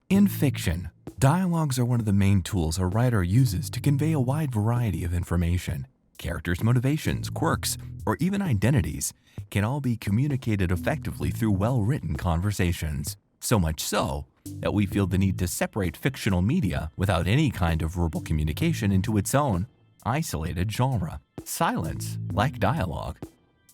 In fiction, dialogues are one of the main tools a writer uses to convey a wide variety of information. Characters' motivations, quirks, or even identities can all be communicated effectively through well-written conversations. So much so that we feel the need to separate fictional media without any kind of verbal communication into its own isolated genre. Silence, like dialogue,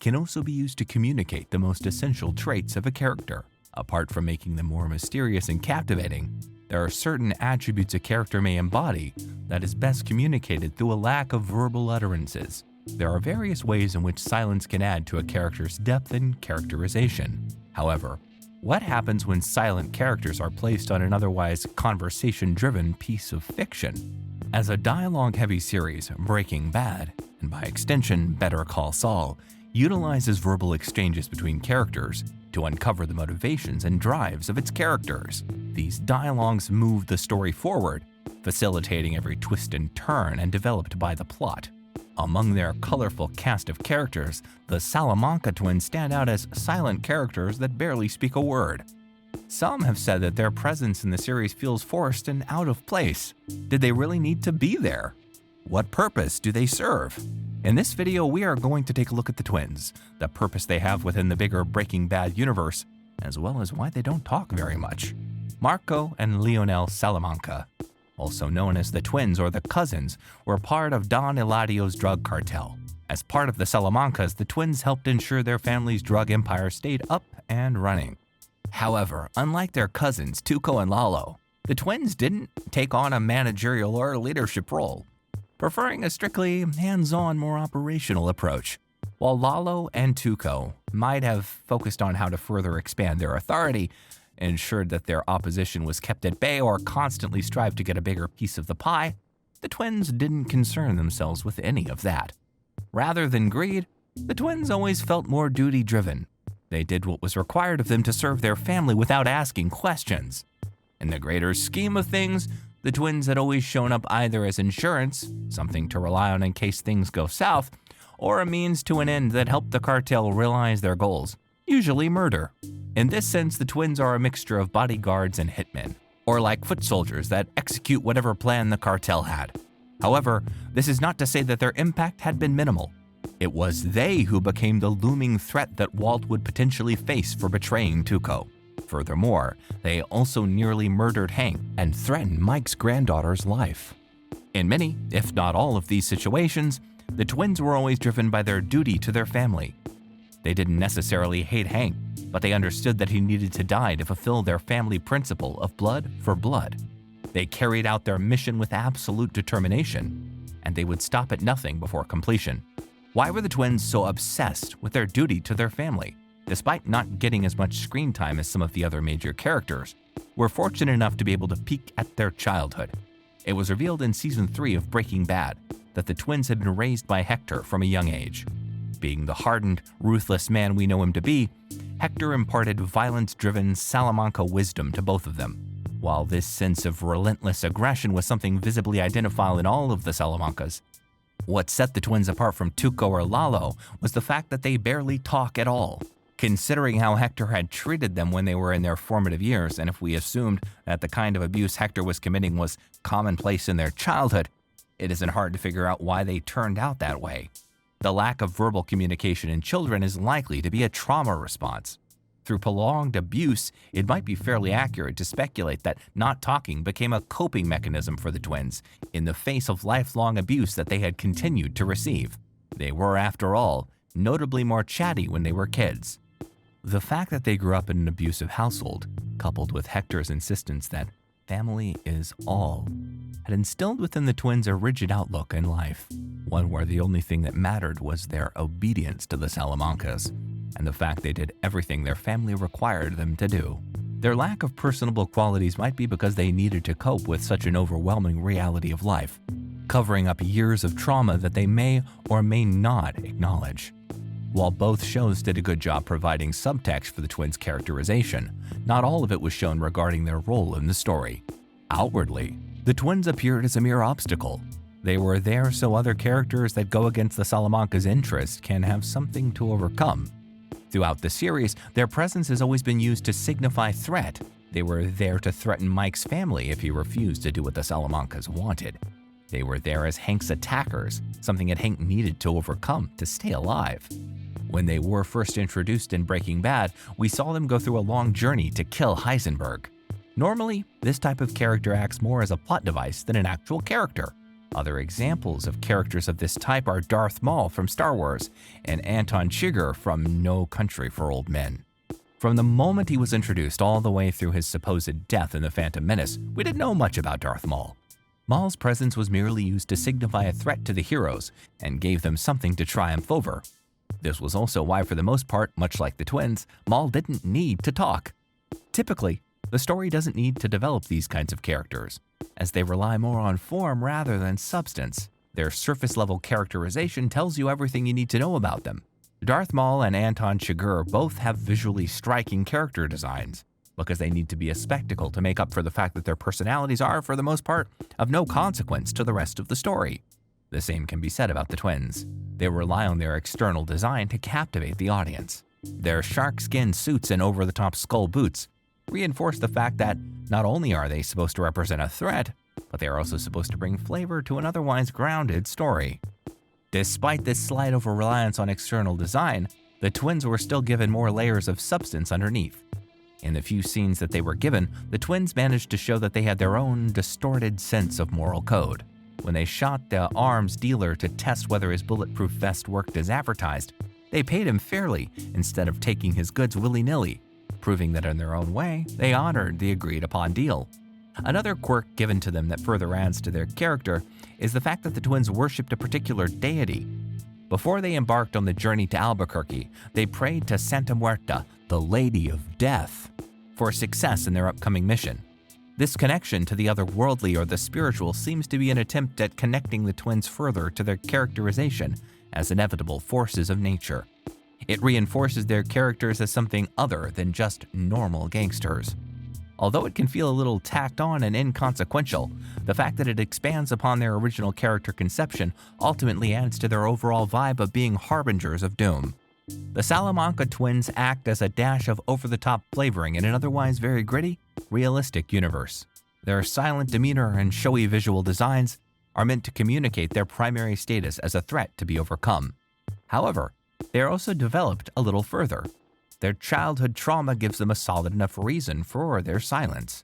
can also be used to communicate the most essential traits of a character. Apart from making them more mysterious and captivating, there are certain attributes a character may embody that is best communicated through a lack of verbal utterances. There are various ways in which silence can add to a character's depth and characterization. However, what happens when silent characters are placed on an otherwise conversation-driven piece of fiction? As a dialogue-heavy series, Breaking Bad, and by extension Better Call Saul, utilizes verbal exchanges between characters to uncover the motivations and drives of its characters. These dialogues move the story forward, facilitating every twist and turn and developed by the plot. Among their colorful cast of characters, the Salamanca twins stand out as silent characters that barely speak a word. Some have said that their presence in the series feels forced and out of place. Did they really need to be there? What purpose do they serve? In this video, we are going to take a look at the twins, the purpose they have within the bigger Breaking Bad universe, as well as why they don't talk very much. Marco and Leonel Salamanca, also known as the twins or the cousins, were part of Don Eladio's drug cartel. As part of the Salamancas, the twins helped ensure their family's drug empire stayed up and running. However, unlike their cousins Tuco and Lalo, the twins didn't take on a managerial or leadership role, preferring a strictly hands-on, more operational approach. While Lalo and Tuco might have focused on how to further expand their authority, ensured that their opposition was kept at bay, or constantly strived to get a bigger piece of the pie, the twins didn't concern themselves with any of that. Rather than greed, the twins always felt more duty-driven. They did what was required of them to serve their family without asking questions. In the greater scheme of things, the twins had always shown up either as insurance, something to rely on in case things go south, or a means to an end that helped the cartel realize their goals, usually murder. In this sense, the twins are a mixture of bodyguards and hitmen, or like foot soldiers that execute whatever plan the cartel had. However, this is not to say that their impact had been minimal. It was they who became the looming threat that Walt would potentially face for betraying Tuco. Furthermore, they also nearly murdered Hank and threatened Mike's granddaughter's life. In many, if not all of these situations, the twins were always driven by their duty to their family. They didn't necessarily hate Hank, but they understood that he needed to die to fulfill their family principle of blood for blood. They carried out their mission with absolute determination, and they would stop at nothing before completion. Why were the twins so obsessed with their duty to their family? Despite not getting as much screen time as some of the other major characters, we're fortunate enough to be able to peek at their childhood. It was revealed in Season 3 of Breaking Bad that the twins had been raised by Hector from a young age. Being the hardened, ruthless man we know him to be, Hector imparted violence-driven Salamanca wisdom to both of them. While this sense of relentless aggression was something visibly identifiable in all of the Salamancas, what set the twins apart from Tuco or Lalo was the fact that they barely talk at all. Considering how Hector had treated them when they were in their formative years, and if we assumed that the kind of abuse Hector was committing was commonplace in their childhood, it isn't hard to figure out why they turned out that way. The lack of verbal communication in children is likely to be a trauma response. Through prolonged abuse, it might be fairly accurate to speculate that not talking became a coping mechanism for the twins in the face of lifelong abuse that they had continued to receive. They were, after all, notably more chatty when they were kids. The fact that they grew up in an abusive household, coupled with Hector's insistence that family is all, had instilled within the twins a rigid outlook in life, one where the only thing that mattered was their obedience to the Salamancas, and the fact they did everything their family required them to do. Their lack of personable qualities might be because they needed to cope with such an overwhelming reality of life, covering up years of trauma that they may or may not acknowledge. While both shows did a good job providing subtext for the twins' characterization, not all of it was shown regarding their role in the story. Outwardly, the twins appeared as a mere obstacle. They were there so other characters that go against the Salamanca's interest can have something to overcome. Throughout the series, their presence has always been used to signify threat, They were there to threaten Mike's family if he refused to do what the Salamancas wanted. They were there as Hank's attackers, something that Hank needed to overcome to stay alive. When they were first introduced in Breaking Bad, we saw them go through a long journey to kill Heisenberg. Normally, this type of character acts more as a plot device than an actual character. Other examples of characters of this type are Darth Maul from Star Wars and Anton Chigurh from No Country for Old Men. From the moment he was introduced all the way through his supposed death in The Phantom Menace, we didn't know much about Darth Maul. Maul's presence was merely used to signify a threat to the heroes and gave them something to triumph over. This was also why, for the most part, much like the twins, Maul didn't need to talk. Typically, the story doesn't need to develop these kinds of characters, as they rely more on form rather than substance. Their surface-level characterization tells you everything you need to know about them. Darth Maul and Anton Chigurh both have visually striking character designs, because they need to be a spectacle to make up for the fact that their personalities are, for the most part, of no consequence to the rest of the story. The same can be said about the twins. They rely on their external design to captivate the audience. Their shark-skin suits and over-the-top skull boots reinforce the fact that not only are they supposed to represent a threat, but they are also supposed to bring flavor to an otherwise grounded story. Despite this slight over-reliance on external design, the twins were still given more layers of substance underneath. In the few scenes that they were given, the twins managed to show that they had their own distorted sense of moral code. When they shot the arms dealer to test whether his bulletproof vest worked as advertised, they paid him fairly instead of taking his goods willy-nilly, proving that in their own way, they honored the agreed-upon deal. Another quirk given to them that further adds to their character is the fact that the twins worshipped a particular deity. Before they embarked on the journey to Albuquerque, they prayed to Santa Muerta, the Lady of Death, for success in their upcoming mission. This connection to the otherworldly or the spiritual seems to be an attempt at connecting the twins further to their characterization as inevitable forces of nature. It reinforces their characters as something other than just normal gangsters. Although it can feel a little tacked on and inconsequential, the fact that it expands upon their original character conception ultimately adds to their overall vibe of being harbingers of doom. The Salamanca twins act as a dash of over-the-top flavoring in an otherwise very gritty, realistic universe. Their silent demeanor and showy visual designs are meant to communicate their primary status as a threat to be overcome. However, they are also developed a little further. Their childhood trauma gives them a solid enough reason for their silence,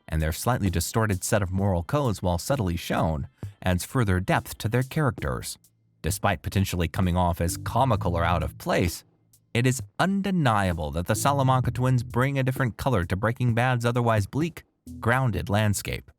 and their slightly distorted set of moral codes, while subtly shown, adds further depth to their characters. Despite potentially coming off as comical or out of place, it is undeniable that the Salamanca twins bring a different color to Breaking Bad's otherwise bleak, grounded landscape.